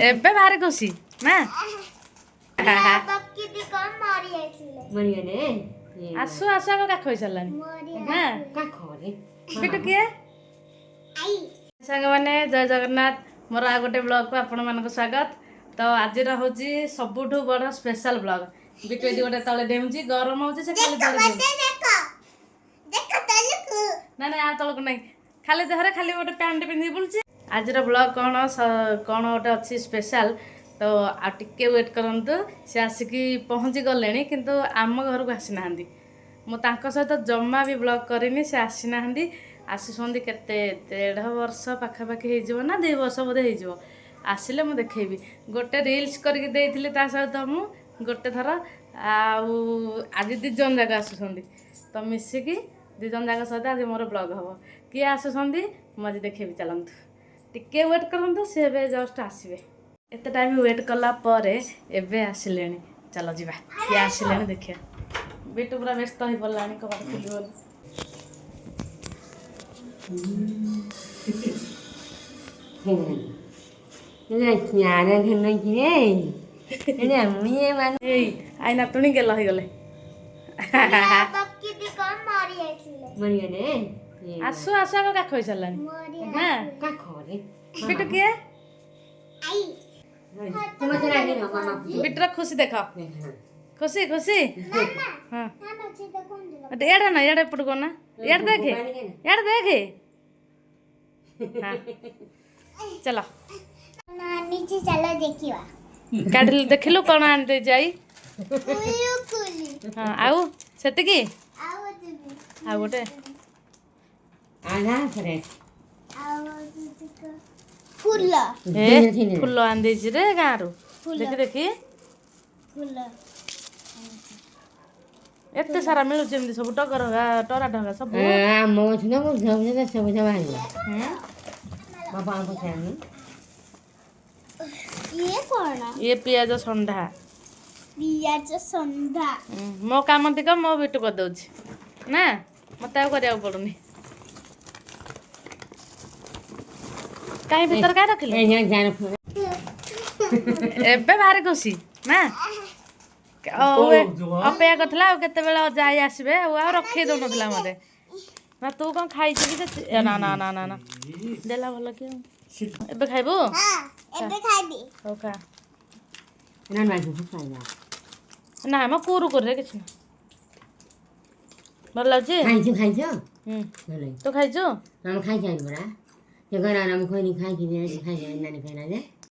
ଏବେ ଭାରି ଖୁସି ନା ଆସୁ ଆସୁ ଆଗ କାଖ ହେଇସାରିଲାଣି ନା ବିଟୁ କିଏ ସାଙ୍ଗମାନେ ଜୟ ଜଗନ୍ନାଥ ମୋର ଆଉ ଗୋଟେ ବ୍ଲଗକୁ ଆପଣମାନଙ୍କୁ ସ୍ୱାଗତ। ତ ଆଜିର ହେଉଛି ସବୁଠୁ ବଡ଼ ସ୍ପେଶାଲ ବ୍ଲଗ। ବିଟୁ ଏଠି ଗୋଟେ ତଳେ ଡେଉଁଛି, ଗରମ ହେଉଛି ସେ ଖାଲି ତଳେ ନା ନା ଆଉ ତଳକୁ ନାହିଁ, ଖାଲି ଦେହରେ ଖାଲି ଗୋଟେ ପ୍ୟାଣ୍ଟ ପିନ୍ଧିକି ବୁଲୁଛି। ଆଜିର ବ୍ଲଗ କ'ଣ ଗୋଟେ ଅଛି ସ୍ପେଶାଲ, ତ ଆଉ ଟିକେ ୱେଟ୍ କରନ୍ତୁ। ସେ ଆସିକି ପହଞ୍ଚି ଗଲେଣି କିନ୍ତୁ ଆମ ଘରକୁ ଆସିନାହାନ୍ତି। ମୁଁ ତାଙ୍କ ସହିତ ଜମା ବି ବ୍ଲଗ କରିନି, ସେ ଆସିନାହାନ୍ତି। ଆସୁଛନ୍ତି କେତେ 1.5 ବର୍ଷ ପାଖାପାଖି ହେଇଯିବ ନା 2 ବର୍ଷ ବୋଧେ ହେଇଯିବ। ଆସିଲେ ମୁଁ ଦେଖେଇବି। ଗୋଟେ ରିଲ୍ସ କରିକି ଦେଇଥିଲି ତା ସହିତ ମୁଁ ଗୋଟେ ଥର, ଆଉ ଆଜି 2 ଜଣ ଯାକ ଆସୁଛନ୍ତି। ତ ମିଶିକି 2 ଜଣ ଯାକ ସହିତ ଆଜି ମୋର ବ୍ଲଗ ହେବ। କିଏ ଆସୁଛନ୍ତି ମୁଁ ଆଜି ଦେଖେଇବି, ଚାଲନ୍ତୁ ଟିକେ ୱେଟ୍ କରନ୍ତୁ। ସେ ଏବେ ଜଷ୍ଟ ଆସିବେ। ଏତେ ଟାଇମ୍ ୱେଟ୍ କଲା ପରେ ଏବେ ଆସିଲେଣି। ଚାଲ ଯିବା, କିଏ ଆସିଲେଣି ଦେଖିବା। ବିଟୁ ପୁରା ବ୍ୟସ୍ତ ହେଇପଡ଼ିଲାଣି କବାଟ ଖୋଲିବ ବୋଲି। ଏଇ ଆଇ ନାତୁଣୀ ଗେଲ ହେଇଗଲେ। ଆସୁ ଆସୁ ଆଗ କାଖ ହେଇସାରିଲାଣି ନା ବିଟୁ କିଏ ବିଟୁର ଖୁସି ଦେଖ, ଖୁସି ଖୁସି। ହଁ ଇଆଡ଼େ ନା ଇଆଡ଼େ ଏପଟକୁ ନା, ଇଆଡ଼େ ଦେଖେ, ଇଆଡ଼େ ଦେଖେ। ଚାଲ କାଢିଲୁ, ଦେଖିଲୁ କ'ଣ ଆଣିଦେଇ ଯାଇ। ହଁ ଆଉ ସେତିକି, ଆଉ ଗୋଟେ ଫୁଲ ଆଣିଦେଇଛି ରେ ଗାଁରୁ। ଦେଖି ଦେଖି ଏତେ ସାରା ମିଳୁଛି ଏମିତି ସବୁ ଟଗର ଟରା ଢଙ୍ଗା ସବୁ। ଇଏ ପିଆଜ ସନ୍ଧା। ମୋ କାମ ଟିକ ମୋ ବିଟୁ କରିଦଉଛି ନା, ମତେ ଆଉ କରିବାକୁ ପଡୁନି। କାହିଁ ଭିତରେ କାହିଁ ରଖିଲୁ? ଏବେ ଭାରି ଖୁସି ନା, ଅପେକ୍ଷା କରିଥିଲା ଆଉ କେତେବେଳେ ଯାଇ ଆସିବେ, ଆଉ ରଖେଇ ଦଉନଥିଲା ମତେ। ନା ତୁ କ'ଣ ଖାଇଛୁ କି? ନା ନା ନା ନା ନା ଦେଲା ଭଲ କି। ଏବେ ଖାଇବୁ? ହଉ ଖା। ନା ମ କୁରୁକୁରିରେ କିଛି ନାହିଁ, ଭଲ ଲାଗୁଛି। ତୁ ଖାଇଛୁ?